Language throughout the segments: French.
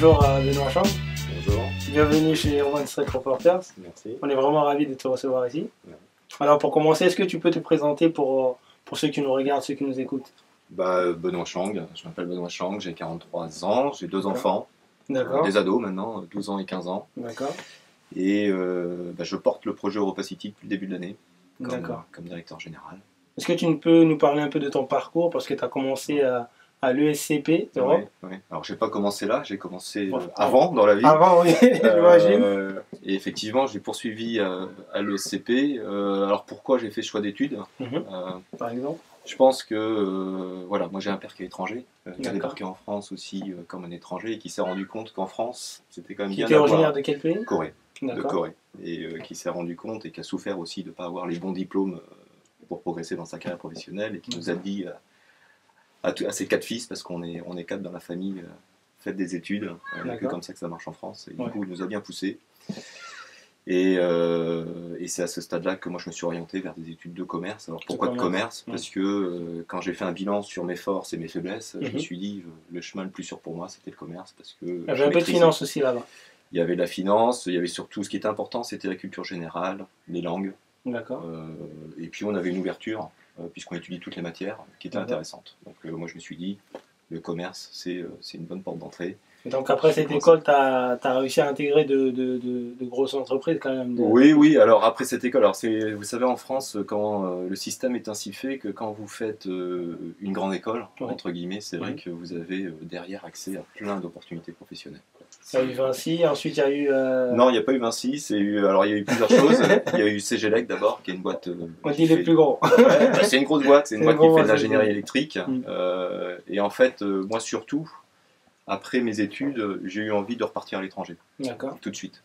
Bonjour Benoît Chang, Bonjour. bienvenue chez Urban Street Reporters. Merci. On est vraiment ravis de te recevoir ici. Ouais. Alors pour commencer, est-ce que tu peux te présenter pour ceux qui nous regardent, ceux qui nous écoutent? Benoît Chang, je m'appelle Benoît Chang, j'ai 43 ans, j'ai deux enfants, D'accord, des ados maintenant, 12 ans et 15 ans. d'accord, Et je porte le projet EuropaCity depuis le début de l'année, d'accord. comme directeur général. Est-ce que tu peux nous parler un peu de ton parcours parce que tu as commencé à l'ESCP Europe? Oui. Alors j'ai pas commencé là, j'ai commencé Bon, avant dans la vie. Avant, oui, j'imagine. Et effectivement, j'ai poursuivi à l'ESCP. Alors pourquoi j'ai fait ce choix d'études? Par exemple. Je pense que voilà, moi j'ai un père qui est étranger, qui a D'accord. débarqué en France aussi comme un étranger et qui s'est rendu compte qu'en France, c'était quand même Qui bien était d'avoir originaire de quel pays? Corée, de D'accord, Corée, et qui s'est rendu compte et qui a souffert aussi de ne pas avoir les bons diplômes pour progresser dans sa carrière professionnelle et qui nous a dit à ses 4 fils, parce qu'on est 4 dans la famille, faites des études, c'est comme ça que ça marche en France. Et du coup, il nous a bien poussé. Et c'est à ce stade-là que moi je me suis orienté vers des études de commerce. Alors pourquoi de commerce? Parce que quand j'ai fait un bilan sur mes forces et mes faiblesses, je me suis dit le chemin le plus sûr pour moi c'était le commerce. Parce que il y avait un peu de finance aussi là-bas. Il y avait la finance, il y avait surtout ce qui était important, c'était la culture générale, les langues. D'accord. Et puis on avait une ouverture, puisqu'on étudie toutes les matières, qui était intéressante. Donc moi je me suis dit, le commerce c'est une bonne porte d'entrée. Et donc après cette école, tu as réussi à intégrer de grosses entreprises quand même. Oui, alors après cette école, alors vous savez en France, quand le système est ainsi fait que quand vous faites une grande école, entre guillemets, c'est vrai que vous avez derrière accès à plein d'opportunités professionnelles. Il y a eu Vinci, ensuite il y a eu... Non, il n'y a pas eu Vinci, alors il y a eu plusieurs choses. Il y a eu CGELEC d'abord, qui est une boîte... On dit les plus gros. C'est une grosse boîte, c'est une boîte qui fait de l'ingénierie électrique. Et en fait, moi surtout, après mes études, j'ai eu envie de repartir à l'étranger. D'accord. Tout de suite.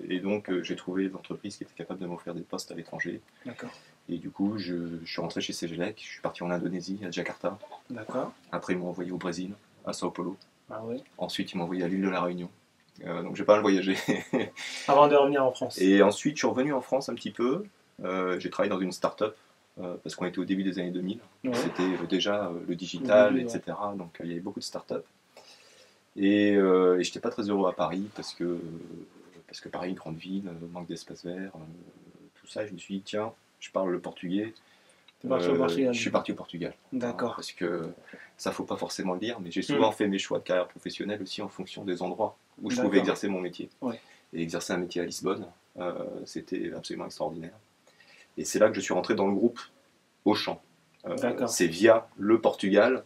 Et donc, j'ai trouvé une entreprise qui était capable de m'offrir des postes à l'étranger. D'accord. Et du coup, je suis rentré chez CGELEC, je suis parti en Indonésie, à Jakarta. D'accord. Après, ils m'ont envoyé au Brésil, à Sao Paulo. Ah oui. Ensuite, ils m'ont envoyé à l'île de la Réunion. Donc, j'ai pas mal voyagé. Avant de revenir en France. Et ensuite, je suis revenu en France un petit peu. J'ai travaillé dans une start-up. Parce qu'on était au début des années 2000. C'était déjà le digital, etc. Donc, il y avait beaucoup de start-up. Et je n'étais pas très heureux à Paris parce que Paris, une grande ville, manque d'espace vert, tout ça. Et je me suis dit, tiens, je parle le portugais. Je suis parti au Portugal. D'accord. Parce que ça, faut pas forcément le dire, mais j'ai souvent fait mes choix de carrière professionnelle aussi en fonction des endroits où je pouvais exercer mon métier. Et exercer un métier à Lisbonne, c'était absolument extraordinaire. Et c'est là que je suis rentré dans le groupe Auchan. C'est via le Portugal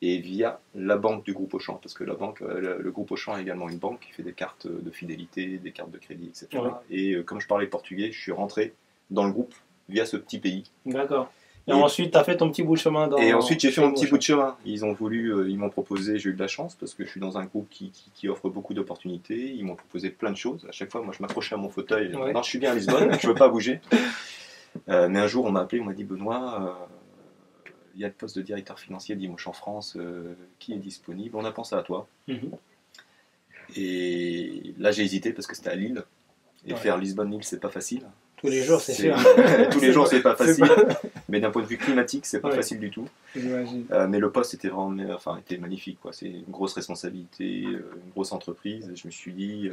et via la banque du groupe Auchan, parce que le groupe Auchan a également une banque qui fait des cartes de fidélité, des cartes de crédit, etc. Et comme je parlais portugais, je suis rentré dans le groupe via ce petit pays. D'accord. Et ensuite, tu as fait ton petit bout de chemin Et ensuite, j'ai fait mon petit bout de chemin. Ils m'ont proposé, j'ai eu de la chance, parce que je suis dans un groupe qui offre beaucoup d'opportunités. Ils m'ont proposé plein de choses. À chaque fois, moi, je m'accrochais à mon fauteuil. Non, je suis bien à Lisbonne, je ne veux pas bouger. Mais un jour, on m'a appelé, on m'a dit, Benoît, il y a le poste de directeur financier d'Imotion France qui est disponible, on a pensé à toi. Et là j'ai hésité parce que c'était à Lille, et faire Lisbonne-Lille c'est pas facile. Tous les jours c'est sûr. Tous les jours c'est pas facile, mais d'un point de vue climatique c'est pas facile du tout. Mais le poste était vraiment, était magnifique, quoi. C'est une grosse responsabilité, une grosse entreprise, et je me suis dit...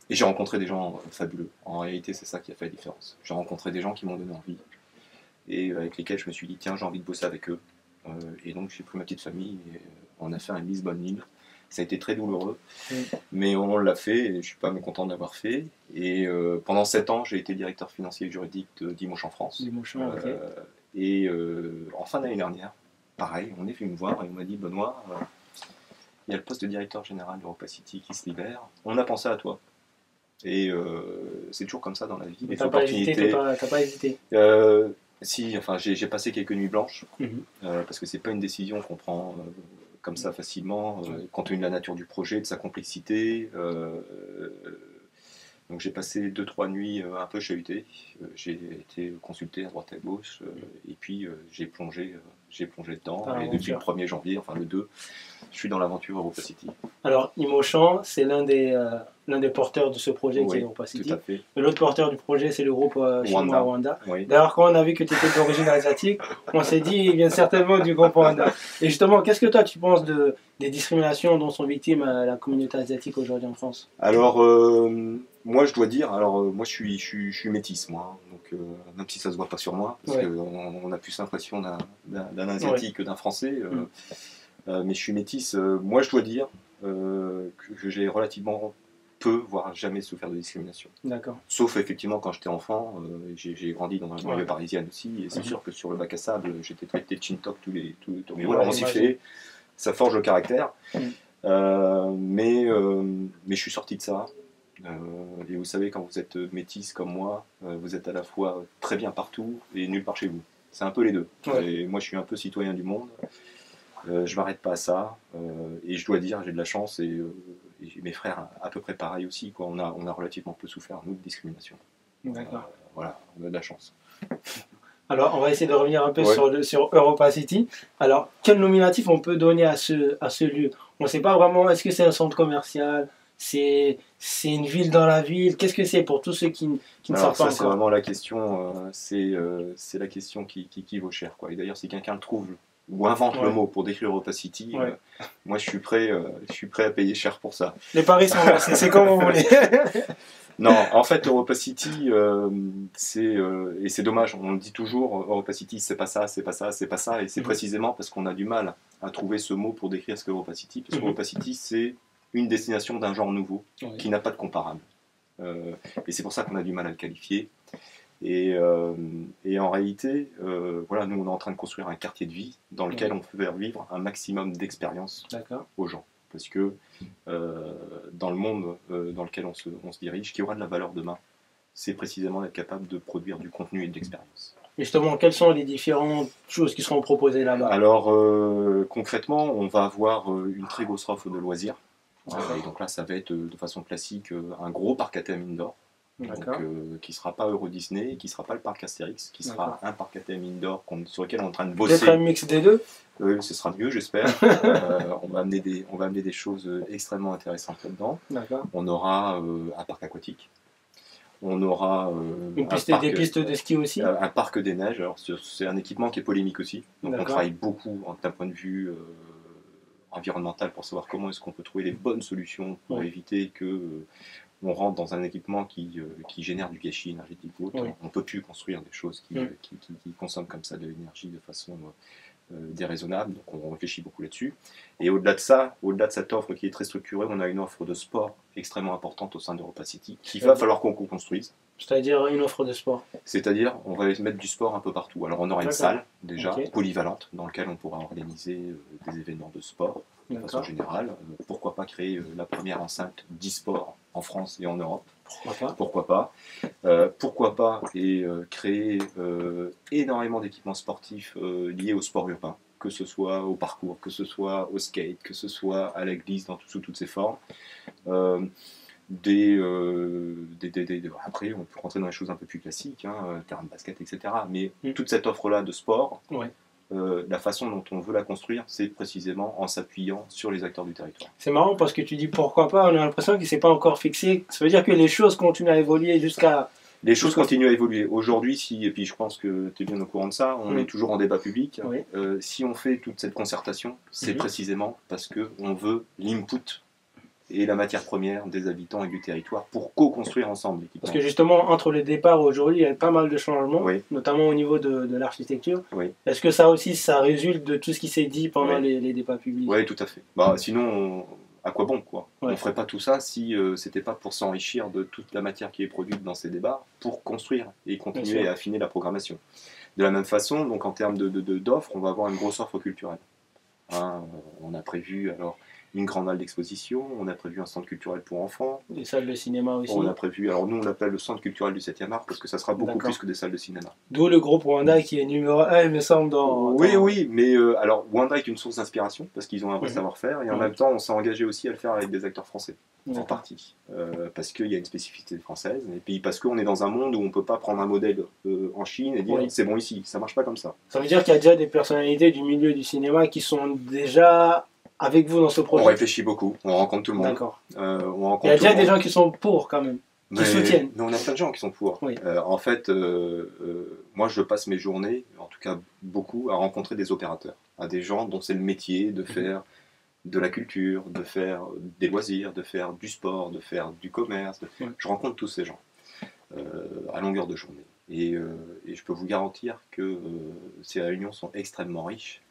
Et j'ai rencontré des gens fabuleux, en réalité c'est ça qui a fait la différence. J'ai rencontré des gens qui m'ont donné envie, et avec lesquels je me suis dit tiens j'ai envie de bosser avec eux. Et donc j'ai pris ma petite famille et on a fait un Lisbonne-Lille. Ça a été très douloureux, mais on l'a fait et je ne suis pas mécontent de l'avoir fait. Et pendant 7 ans, j'ai été directeur financier et juridique d'Imotion France. Et en fin d'année dernière, pareil, on est venu me voir et on m'a dit Benoît, il y a le poste de directeur général d'EuropaCity qui se libère, on a pensé à toi. Et c'est toujours comme ça dans la vie. Mais t'as pas hésité. Si, j'ai passé quelques nuits blanches, parce que c'est pas une décision qu'on prend comme ça facilement, compte tenu de la nature du projet, de sa complexité. Donc j'ai passé 2-3 nuits un peu chahutées. J'ai été consulté à droite à gauche, et puis j'ai plongé dedans. Et depuis le 1er janvier, le 2, je suis dans l'aventure EuropaCity. Alors Imotion, c'est l'un des l'un des porteurs de ce projet qui est Europa City. Tout à fait. Et l'autre porteur du projet, c'est le groupe chinois Wanda. Oui. D'ailleurs, quand on a vu que tu étais d'origine asiatique, on s'est dit, il vient certainement du groupe Wanda. Et justement, qu'est-ce que toi tu penses des discriminations dont sont victimes la communauté asiatique aujourd'hui en France? Alors, moi je dois dire, moi je suis métisse, moi, hein. Donc même si ça se voit pas sur moi, parce qu'on a plus l'impression d'un asiatique que d'un français, mais je suis métisse. Moi je dois dire que j'ai relativement peu, voire jamais souffert de discrimination. D'accord. Sauf effectivement quand j'étais enfant, j'ai grandi dans la banlieue parisienne aussi, et c'est sûr que sur le bac à sable, j'étais traité de chin-top tous les jours, on s'y fait, ça forge le caractère. Mais je suis sorti de ça. Et vous savez, quand vous êtes métisse comme moi, vous êtes à la fois très bien partout et nulle part chez vous. C'est un peu les deux. Et moi, je suis un peu citoyen du monde. Je m'arrête pas à ça. Et je dois dire, j'ai de la chance. Et mes frères, à peu près pareil aussi. Quoi. On a relativement peu souffert, nous, de discrimination. D'accord. Voilà, on a de la chance. Alors, on va essayer de revenir un peu sur Europa City. Alors, quel nominatif on peut donner à ce lieu? On ne sait pas vraiment, est-ce que c'est un centre commercial? C'est une ville dans la ville? Qu'est-ce que c'est pour tous ceux qui ne savent pas encore? C'est vraiment la question, c'est la question qui vaut cher. Quoi. Et d'ailleurs, si quelqu'un le trouve ou invente le mot pour décrire Europa City, moi je suis prêt à payer cher pour ça. Les paris sont lancés, c'est comme vous voulez. Non, en fait, Europa City, et c'est dommage, on le dit toujours, Europa City, c'est pas ça, c'est pas ça, c'est pas ça, et c'est précisément parce qu'on a du mal à trouver ce mot pour décrire ce qu'est Europa City, parce qu'Europa City, c'est une destination d'un genre nouveau, qui n'a pas de comparable. Et c'est pour ça qu'on a du mal à le qualifier. Et en réalité, voilà, nous, on est en train de construire un quartier de vie dans lequel on peut faire vivre un maximum d'expérience aux gens. Parce que dans le monde dans lequel on se dirige, qui aura de la valeur demain, c'est précisément d'être capable de produire du contenu et de l'expérience. Et justement, quelles sont les différentes choses qui seront proposées là-bas? Alors, concrètement, on va avoir une très grosse offre de loisirs. Et donc là, ça va être de façon classique un gros parc à thème indoor. Donc, qui ne sera pas Euro Disney, qui ne sera pas le parc Astérix, qui sera un parc à thème indoor sur lequel on est en train de bosser. Peut-être un mix des deux? Ce sera mieux, j'espère. On va amener des choses extrêmement intéressantes là-dedans. On aura un parc aquatique. On aura des pistes de ski aussi. Un parc des neiges. Alors, c'est un équipement qui est polémique aussi. Donc on travaille beaucoup d'un point de vue environnemental pour savoir comment est-ce qu'on peut trouver les bonnes solutions pour éviter que on rentre dans un équipement qui génère du gâchis énergétique ou autre. On ne peut plus construire des choses qui consomment comme ça de l'énergie de façon déraisonnable, donc on réfléchit beaucoup là-dessus. Et au-delà de ça, au-delà de cette offre qui est très structurée, on a une offre de sport extrêmement importante au sein d'Europa City, qu'il va falloir qu'on construise. C'est-à-dire une offre de sport? C'est-à-dire, on va mettre du sport un peu partout. Alors on aura une salle, déjà, polyvalente, dans laquelle on pourra organiser des événements de sport, de façon générale. Pourquoi pas créer la première enceinte d'e-sport en France et en Europe? Pourquoi pas créer énormément d'équipements sportifs liés au sport urbain, que ce soit au parcours, que ce soit au skate, que ce soit à la glisse sous toutes ses formes. Après, on peut rentrer dans les choses un peu plus classiques, terrain de basket, etc. Mais toute cette offre-là de sport, la façon dont on veut la construire, c'est précisément en s'appuyant sur les acteurs du territoire. C'est marrant parce que tu dis pourquoi pas, on a l'impression qu'il ne s'est pas encore fixé. Ça veut dire que les choses continuent à évoluer jusqu'à... Les choses continuent à évoluer. Aujourd'hui, et puis je pense que tu es bien au courant de ça, on est toujours en débat public. Si on fait toute cette concertation, c'est précisément parce qu'on veut l'input et la matière première des habitants et du territoire pour co-construire ensemble. Parce que justement, entre les départs aujourd'hui, il y a pas mal de changements, notamment au niveau de l'architecture. Est-ce que ça aussi, ça résulte de tout ce qui s'est dit pendant les débats publics? Oui, tout à fait. Sinon, à quoi bon quoi? On ne ferait pas tout ça si c'était pas pour s'enrichir de toute la matière qui est produite dans ces débats, pour construire et continuer à affiner la programmation. De la même façon, donc en termes d'offres, on va avoir une grosse offre culturelle. On a prévu une grande halle d'exposition, on a prévu un centre culturel pour enfants. Des salles de cinéma aussi. On a prévu, nous on l'appelle le centre culturel du 7e art parce que ça sera beaucoup plus que des salles de cinéma. D'où le groupe Wanda qui est numéro 1, il me semble, Oui, mais Wanda est une source d'inspiration parce qu'ils ont un vrai savoir-faire et en même temps on s'est engagé aussi à le faire avec des acteurs français, en partie. Parce qu'il y a une spécificité française et puis parce qu'on est dans un monde où on ne peut pas prendre un modèle en Chine et dire c'est bon ici, ça marche pas comme ça. Ça veut dire qu'il y a déjà des personnalités du milieu du cinéma qui sont déjà avec vous dans ce projet? On réfléchit beaucoup, on rencontre tout le monde. D'accord. Il y a déjà des gens qui sont pour quand même, qui soutiennent. Mais on a plein de gens qui sont pour. Oui. En fait, moi je passe mes journées, en tout cas beaucoup, à rencontrer des opérateurs, à des gens dont c'est le métier de faire de la culture, de faire des loisirs, de faire du sport, de faire du commerce. Je rencontre tous ces gens à longueur de journée. Et je peux vous garantir que ces réunions sont extrêmement riches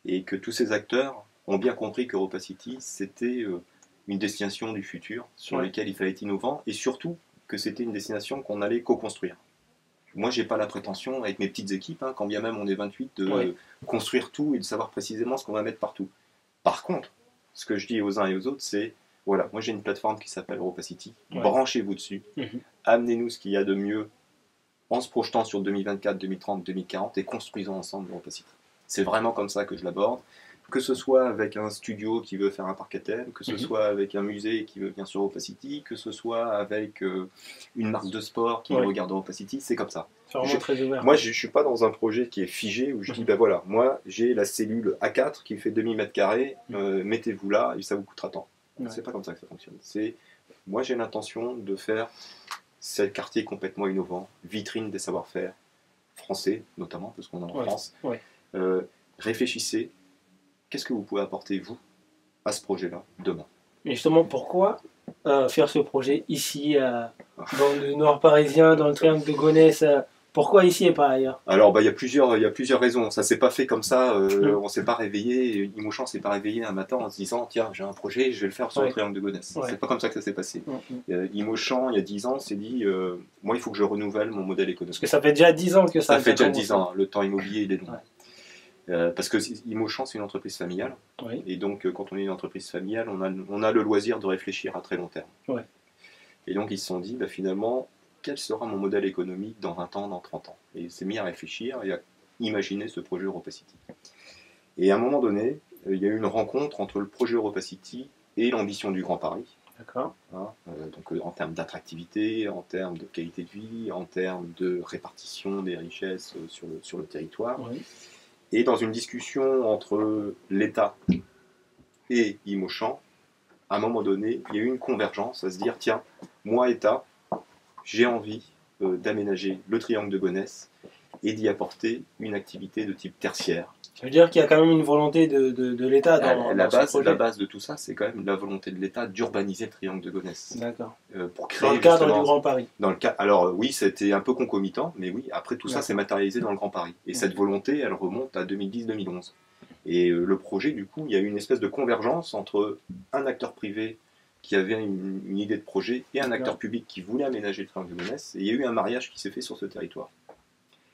et que tous ces acteurs ont bien compris qu'EuropaCity, c'était une destination du futur sur laquelle il fallait être innovant et surtout que c'était une destination qu'on allait co-construire. Moi, j'ai pas la prétention, avec mes petites équipes, quand bien même on est 28, de construire tout et de savoir précisément ce qu'on va mettre partout. Par contre, ce que je dis aux uns et aux autres, c'est voilà, moi j'ai une plateforme qui s'appelle EuropaCity, branchez-vous dessus, amenez-nous ce qu'il y a de mieux en se projetant sur 2024, 2030, 2040 et construisons ensemble EuropaCity. C'est vraiment comme ça que je l'aborde. Que ce soit avec un studio qui veut faire un parc à thème, que ce soit avec un musée qui veut venir sur EuropaCity, que ce soit avec une marque de sport qui regarde EuropaCity, c'est comme ça. C'est vraiment très ouvert. Moi, je ne suis pas dans un projet qui est figé où je dis, ben voilà, moi j'ai la cellule A4 qui fait 2000 m², mettez-vous là et ça vous coûtera tant. C'est pas comme ça que ça fonctionne. Moi j'ai l'intention de faire ce quartier complètement innovant, vitrine des savoir-faire français notamment, parce qu'on est en France. Réfléchissez. Qu'est-ce que vous pouvez apporter, vous, à ce projet-là, demain? Et justement, pourquoi faire ce projet ici, dans le nord parisien, dans le triangle de Gonesse pourquoi ici et pas ailleurs? Alors, il y a plusieurs raisons. Ça ne s'est pas fait comme ça. On ne s'est pas réveillé. Imochan ne s'est pas réveillé un matin en se disant tiens, j'ai un projet, je vais le faire sur le triangle de Gonesse. C'est pas comme ça que ça s'est passé. Imochan, il y a 10 ans, s'est dit moi, il faut que je renouvelle mon modèle économique. Parce que ça fait déjà 10 ans que ça fait déjà 10 ans. Le temps immobilier, il est long. Parce que Imochan, c'est une entreprise familiale. Et donc, quand on est une entreprise familiale, on a le loisir de réfléchir à très long terme. Et donc, ils se sont dit, finalement, quel sera mon modèle économique dans 20 ans, dans 30 ans? Et il s'est mis à réfléchir et à imaginer ce projet EuropaCity. Et à un moment donné, il y a eu une rencontre entre le projet EuropaCity et l'ambition du Grand Paris. D'accord. Donc, en termes d'attractivité, en termes de qualité de vie, en termes de répartition des richesses sur le territoire. Et dans une discussion entre l'État et Imochan, à un moment donné, il y a eu une convergence à se dire tiens, moi, État, j'ai envie d'aménager le triangle de Gonesse et d'y apporter une activité de type tertiaire. Ça veut dire qu'il y a quand même une volonté de l'État dans ce projet. La base de tout ça, c'est quand même la volonté de l'État d'urbaniser le triangle de Gonesse. D'accord. Pour créer dans le cadre du Grand Paris. Alors oui, c'était un peu concomitant, mais oui, après tout ça s'est matérialisé dans le Grand Paris. Et cette volonté, elle remonte à 2010-2011. Et le projet, du coup, il y a eu une espèce de convergence entre un acteur privé qui avait une idée de projet et un acteur public qui voulait aménager le triangle de Gonesse. Et il y a eu un mariage qui s'est fait sur ce territoire.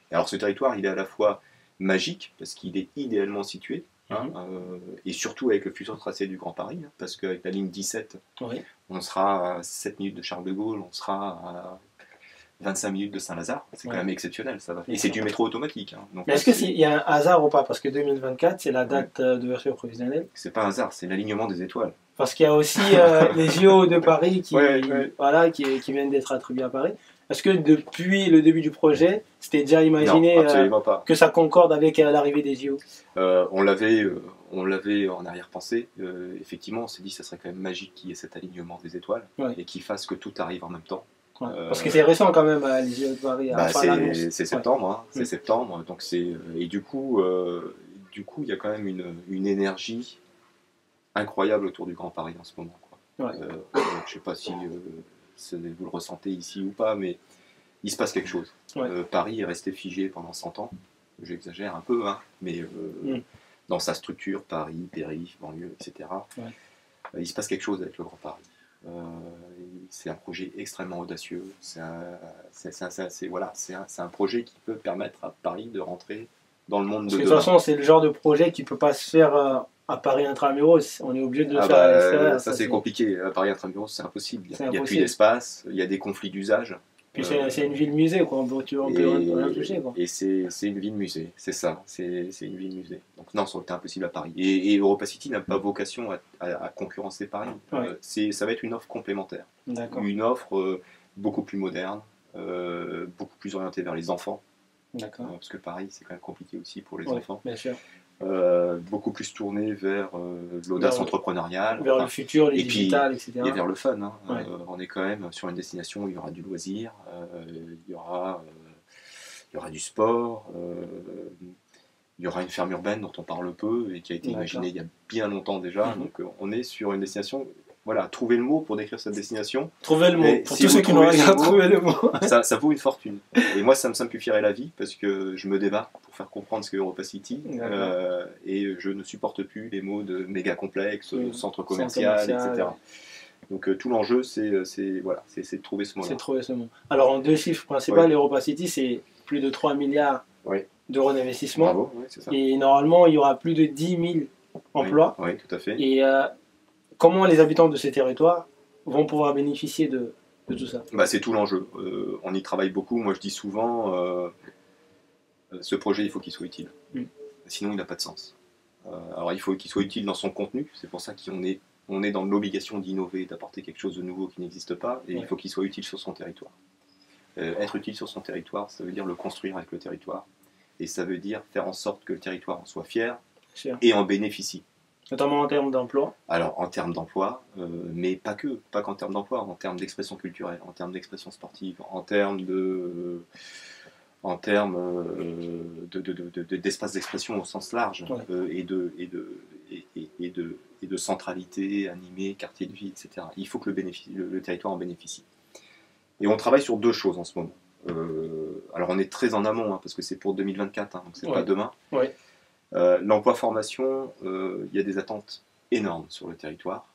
Et alors ce territoire, il est à la fois magique, parce qu'il est idéalement situé, et surtout avec le futur tracé du Grand Paris, parce qu'avec la ligne 17, on sera à 7 minutes de Charles de Gaulle, on sera à 25 minutes de Saint-Lazare, c'est quand même exceptionnel, ça va. Et c'est du métro automatique. Donc, mais est-ce qu'il y a un hasard ou pas? Parce que 2024, c'est la date d'ouverture provisionnelle. C'est pas un hasard, c'est l'alignement des étoiles. Parce qu'il y a aussi les JO de Paris qui viennent d'être attribués à Paris. Est-ce que depuis le début du projet, c'était déjà imaginé que ça concorde avec l'arrivée des JO? On l'avait en arrière-pensée. Effectivement, on s'est dit que ça serait quand même magique qu'il y ait cet alignement des étoiles et qu'il fasse que tout arrive en même temps. Parce que c'est récent quand même, les JO de Paris. C'est septembre, c'est septembre. Donc et du coup, il y a quand même une énergie incroyable autour du Grand Paris en ce moment. Je ne sais pas si vous le ressentez ici ou pas, mais il se passe quelque chose. Paris est resté figé pendant 100 ans. J'exagère un peu, mais dans sa structure, Paris, périph', banlieue, etc. Il se passe quelque chose avec le Grand Paris. C'est un projet extrêmement audacieux. C'est un projet qui peut permettre à Paris de rentrer dans le monde de demain. De toute façon, c'est le genre de projet qui ne peut pas se faire à Paris Intramuros. On est obligé de le faire à l'extérieur. Ça, c'est compliqué. À Paris Intramuros, c'est impossible. Il n'y a plus d'espace, il y a des conflits d'usage. Puis c'est une ville-musée, quoi. On peut rien toucher, quoi. Et c'est une ville-musée, c'est ça. C'est une ville-musée. Donc non, ça aurait été impossible à Paris. Et EuropaCity n'a pas vocation à concurrencer Paris. Ça va être une offre complémentaire. Une offre beaucoup plus moderne, beaucoup plus orientée vers les enfants. Parce que Paris, c'est quand même compliqué aussi pour les enfants. Bien sûr. beaucoup plus tourné vers l'audace entrepreneuriale. Vers le futur, les digital, etc. Et vers le fun. Hein. Ouais. On est quand même sur une destination où il y aura du loisir, il y aura du sport, il y aura une ferme urbaine dont on parle peu et qui a été imaginée il y a bien longtemps déjà. Donc on est sur une destination. Voilà, trouver le mot pour décrire cette destination. Trouver le mot. Pour tous ceux qui nous regardent, trouver le mot. Ça vaut une fortune. Et moi, ça me simplifierait la vie parce que je me débat pour faire comprendre ce qu'est EuropaCity. Et je ne supporte plus les mots de méga complexe, centre commercial, etc. Donc tout l'enjeu, c'est de trouver ce mot-là. C'est de trouver ce mot. Alors en 2 chiffres principaux, EuropaCity, c'est plus de 3 milliards d'euros d'investissement. Bravo, c'est ça. Et normalement, il y aura plus de 10 000 emplois. Oui, tout à fait. Et comment les habitants de ces territoires vont pouvoir bénéficier de tout ça? C'est tout l'enjeu. On y travaille beaucoup. Moi, je dis souvent, ce projet, il faut qu'il soit utile. Sinon, il n'a pas de sens. Alors, il faut qu'il soit utile dans son contenu. C'est pour ça qu'on est dans l'obligation d'innover, d'apporter quelque chose de nouveau qui n'existe pas. Et il faut qu'il soit utile sur son territoire. Être utile sur son territoire, ça veut dire le construire avec le territoire. Et ça veut dire faire en sorte que le territoire en soit fier et en bénéficie. Notamment en termes d'emploi. Alors en termes d'emploi, mais pas qu'en termes d'emploi, en termes d'expression culturelle, en termes d'expression sportive, en termes d'espace d'expression au sens large, et de centralité, animé, quartier de vie, etc. Il faut que le territoire en bénéficie. Et on travaille sur 2 choses en ce moment. Alors on est très en amont, parce que c'est pour 2024, donc c'est pas demain. L'emploi-formation, il y a des attentes énormes sur le territoire,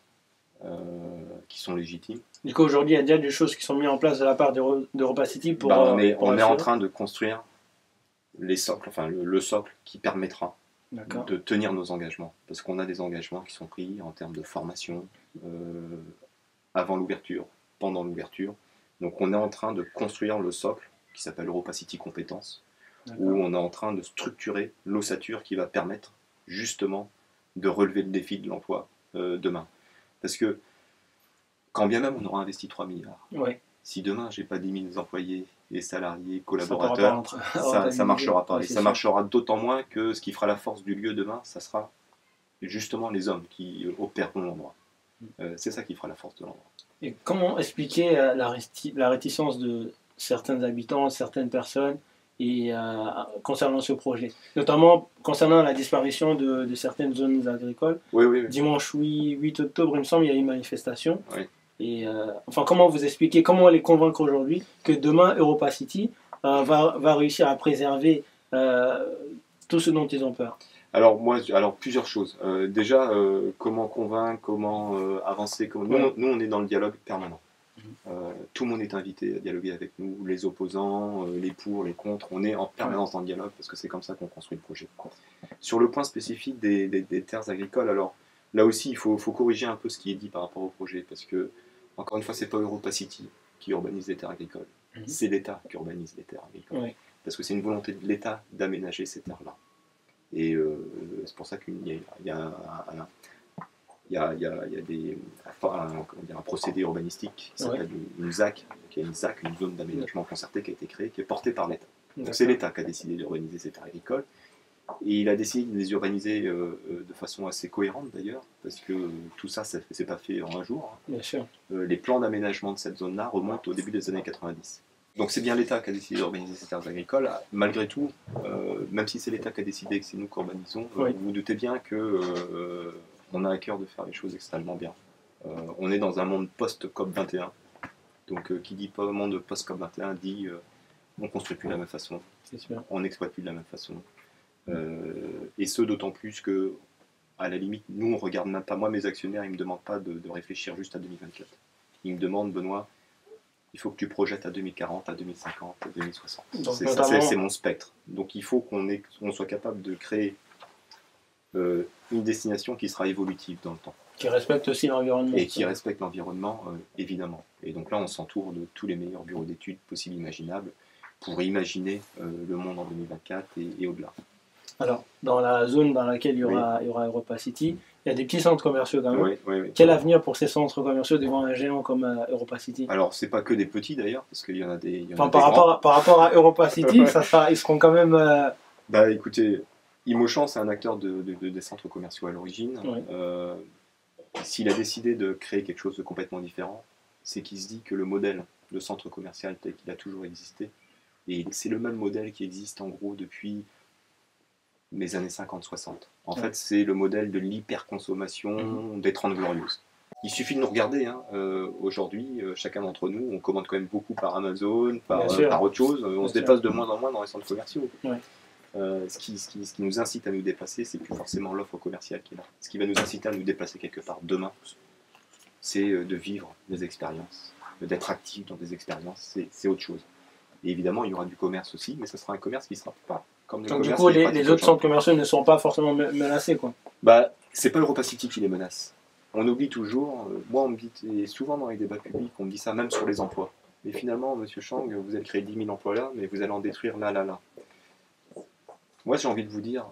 qui sont légitimes. Du coup, aujourd'hui, il y a déjà des choses qui sont mises en place de la part d'EuropaCity pour... on est en train de construire les socles, le socle qui permettra de tenir nos engagements. Parce qu'on a des engagements qui sont pris en termes de formation, avant l'ouverture, pendant l'ouverture. Donc on est en train de construire le socle qui s'appelle EuropaCity Compétences, où on est en train de structurer l'ossature qui va permettre justement de relever le défi de l'emploi demain. Parce que quand bien même on aura investi 3 milliards, si demain j'ai pas 10 000 employés et salariés, collaborateurs, ça marchera pas. Et ça marchera d'autant moins que ce qui fera la force du lieu demain, ça sera justement les hommes qui opéreront l'endroit. C'est ça qui fera la force de l'endroit. Et comment expliquer la réticence de certains habitants, certaines personnes et concernant ce projet, notamment concernant la disparition de certaines zones agricoles. Dimanche 8 octobre, il me semble, il y a eu une manifestation. Et comment vous expliquer, comment les convaincre aujourd'hui que demain EuropaCity va réussir à préserver tout ce dont ils ont peur? Alors plusieurs choses. Déjà, comment convaincre, comment avancer. Nous, on est dans le dialogue permanent. Tout le monde est invité à dialoguer avec nous, les opposants, les pour, les contre. On est en permanence dans le dialogue parce que c'est comme ça qu'on construit le projet. Sur le point spécifique des terres agricoles, alors là aussi, il faut corriger un peu ce qui est dit par rapport au projet parce que, encore une fois, c'est pas EuropaCity qui urbanise les terres agricoles. C'est l'État qui urbanise les terres agricoles. Parce que c'est une volonté de l'État d'aménager ces terres-là. Et c'est pour ça qu'il y a un procédé urbanistique qui s'appelle une ZAC, qui est une ZAC, une zone d'aménagement concerté qui a été créée, qui est portée par l'État. Donc c'est l'État qui a décidé d'urbaniser ces terres agricoles. Et il a décidé de les urbaniser de façon assez cohérente d'ailleurs, parce que tout ça, c'est pas fait en un jour. Bien sûr. Les plans d'aménagement de cette zone-là remontent au début des années 90. Donc c'est bien l'État qui a décidé d'urbaniser ces terres agricoles. Malgré tout, même si c'est l'État qui a décidé que c'est nous qui urbanisons, vous vous doutez bien que on a à cœur de faire les choses extrêmement bien. On est dans un monde post-COP21. Donc qui dit pas monde post-COP21 dit on ne construit plus de la même façon, on n'exploite plus de la même façon. Et ce d'autant plus que, à la limite, nous on regarde même pas, moi mes actionnaires ils me demandent pas de réfléchir juste à 2024. Ils me demandent, Benoît, il faut que tu projettes à 2040, à 2050, à 2060. C'est mon spectre. Donc il faut qu'on soit capable de créer une destination qui sera évolutive dans le temps. Qui respecte aussi l'environnement. Et qui respecte l'environnement, évidemment. Et donc là, on s'entoure de tous les meilleurs bureaux d'études possibles, imaginables, pour imaginer le monde en 2024 et au-delà. Alors, dans la zone dans laquelle il y aura EuropaCity, il y a des petits centres commerciaux quand même. Oui. Quel avenir pour ces centres commerciaux devant un géant comme EuropaCity? Alors, c'est pas que des petits d'ailleurs, parce qu'il y en a des. Par rapport à EuropaCity, ils seront quand même. Écoutez, Imochamp, c'est un acteur des centres commerciaux à l'origine. Ouais. S'il a décidé de créer quelque chose de complètement différent, c'est qu'il se dit que le modèle de centre commercial tel qu'il a toujours existé, et c'est le même modèle qui existe en gros depuis les années 50-60. En fait, c'est le modèle de l'hyperconsommation des 30 Glorieuses. Il suffit de nous regarder. Hein. Aujourd'hui, chacun d'entre nous, on commande quand même beaucoup par Amazon, par autre chose. On se dépasse de moins en moins dans les centres commerciaux. Ouais. Ce qui nous incite à nous dépasser, c'est plus forcément l'offre commerciale qui est là. Ce qui va nous inciter à nous déplacer quelque part demain, c'est de vivre des expériences, d'être actif dans des expériences, c'est autre chose. Et évidemment, il y aura du commerce aussi, mais ce sera un commerce qui ne sera pas comme le donc commerce. Du coup, les autres centres commerciaux ne sont pas forcément menacés, quoi. Bah, c'est pas Europa City qui les menace. On oublie toujours, moi on me dit, et souvent dans les débats publics, on me dit ça même sur les emplois. Mais finalement, monsieur Chang, vous allez créer 10 000 emplois là, mais vous allez en détruire là. Moi j'ai envie de vous dire,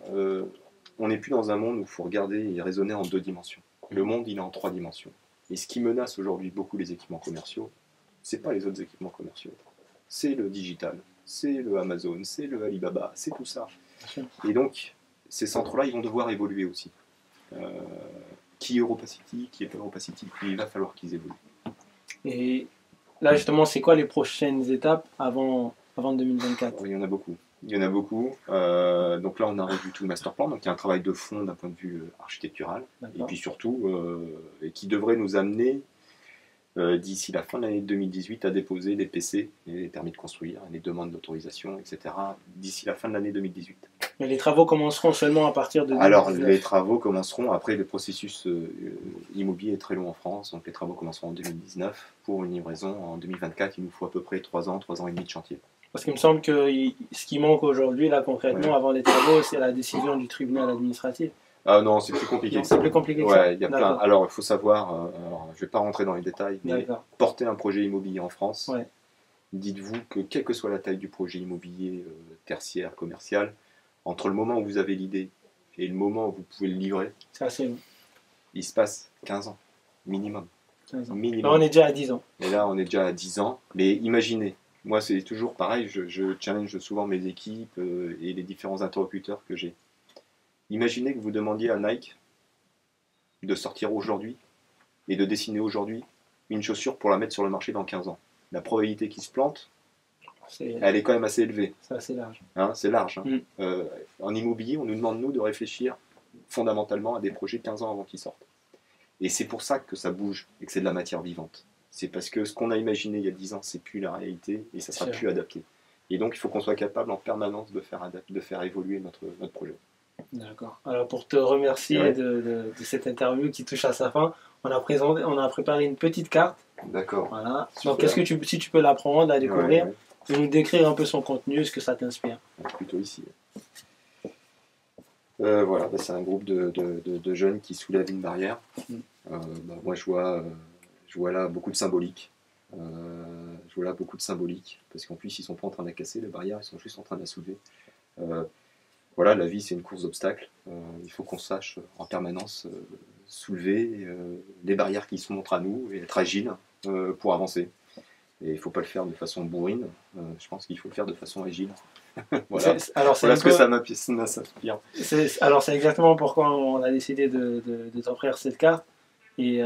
on n'est plus dans un monde où il faut regarder et raisonner en 2 dimensions. Le monde il est en 3 dimensions. Et ce qui menace aujourd'hui beaucoup les équipements commerciaux, c'est pas les autres équipements commerciaux. C'est le digital, c'est le Amazon, c'est le Alibaba, c'est tout ça. Et donc, ces centres-là, ils vont devoir évoluer aussi. Qui est Europa City, qui est pas Europa City, il va falloir qu'ils évoluent. Et là, justement, c'est quoi les prochaines étapes avant 2024 ? Il y en a beaucoup. Donc là, on a revu tout le master plan. Donc il y a un travail de fond d'un point de vue architectural. Et puis surtout, qui devrait nous amener, d'ici la fin de l'année 2018, à déposer les PC, les permis de construire, les demandes d'autorisation, etc. d'ici la fin de l'année 2018. Mais les travaux commenceront seulement à partir de 2019. Alors, les travaux commenceront, après le processus immobilier est très long en France, donc les travaux commenceront en 2019. Pour une livraison en 2024, il nous faut à peu près 3 ans et demi de chantier. Parce qu'il me semble que ce qui manque aujourd'hui, là, concrètement, avant les travaux, c'est la décision du tribunal administratif. Ah non, c'est plus compliqué. C'est plus compliqué que ça. Il y a plein. Alors, il faut savoir, je ne vais pas rentrer dans les détails, mais porter un projet immobilier en France, dites-vous que quelle que soit la taille du projet immobilier tertiaire, commercial, entre le moment où vous avez l'idée et le moment où vous pouvez le livrer, c'est assez long. Il se passe 15 ans, minimum. 15 ans. Là, on est déjà à 10 ans. Et là, on est déjà à 10 ans. Mais imaginez, moi, c'est toujours pareil, je challenge souvent mes équipes et les différents interlocuteurs que j'ai. Imaginez que vous demandiez à Nike de sortir aujourd'hui et de dessiner aujourd'hui une chaussure pour la mettre sur le marché dans 15 ans. La probabilité qu'il se plante, elle est quand même assez élevée. C'est assez large. Hein, c'est large. Hein. En immobilier, on nous demande, nous, de réfléchir fondamentalement à des projets 15 ans avant qu'ils sortent. Et c'est pour ça que ça bouge et que c'est de la matière vivante. C'est parce que ce qu'on a imaginé il y a 10 ans, c'est plus la réalité et ça sera plus adapté. Et donc, il faut qu'on soit capable en permanence de faire évoluer notre projet. D'accord. Alors, pour te remercier de cette interview qui touche à sa fin, on a préparé une petite carte. D'accord. Voilà. Donc, si tu peux la prendre, la découvrir, et nous décrire un peu son contenu, ce que ça t'inspire. Plutôt ici. Voilà, c'est un groupe de jeunes qui soulèvent une barrière. Moi, je vois là beaucoup de symbolique. Parce qu'en plus, ils ne sont pas en train de la casser, les barrières, ils sont juste en train de la soulever. Voilà, la vie, c'est une course d'obstacles. Il faut qu'on sache en permanence soulever les barrières qui se montrent à nous et être agile pour avancer. Et il ne faut pas le faire de façon bourrine. Je pense qu'il faut le faire de façon agile. Voilà ce que ça m'inspire. Alors, c'est exactement pourquoi on a décidé de t'offrir cette carte. Et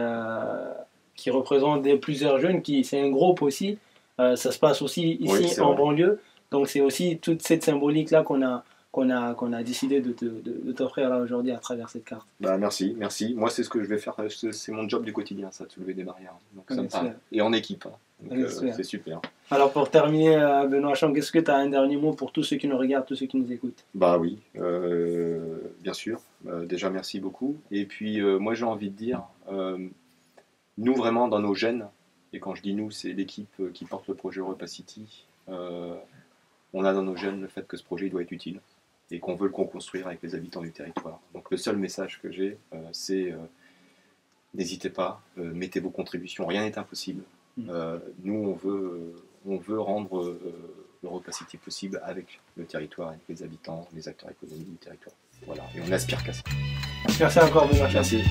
qui représente plusieurs jeunes. C'est un groupe aussi. Ça se passe aussi ici en banlieue. Donc, c'est aussi toute cette symbolique-là qu'on a décidé de t'offrir là aujourd'hui à travers cette carte. Merci. Moi, c'est ce que je vais faire. C'est mon job du quotidien, ça, de soulever des barrières. Donc, ça me parle. Et en équipe. Donc, c'est super. Alors, pour terminer, Benoît Chang, est-ce que tu as un dernier mot pour tous ceux qui nous regardent, tous ceux qui nous écoutent ? Oui, bien sûr. Déjà, merci beaucoup. Et puis, moi, j'ai envie de dire, nous, vraiment, dans nos gènes, et quand je dis nous, c'est l'équipe qui porte le projet Europa City, on a dans nos gènes le fait que ce projet doit être utile et qu'on veut le co-construire avec les habitants du territoire. Donc le seul message que j'ai, c'est n'hésitez pas, mettez vos contributions, rien n'est impossible. Nous, on veut rendre l'Europa City possible avec le territoire, avec les habitants, les acteurs économiques du territoire. Voilà, et on n'aspire qu'à ça. Merci encore, Benoît. Merci.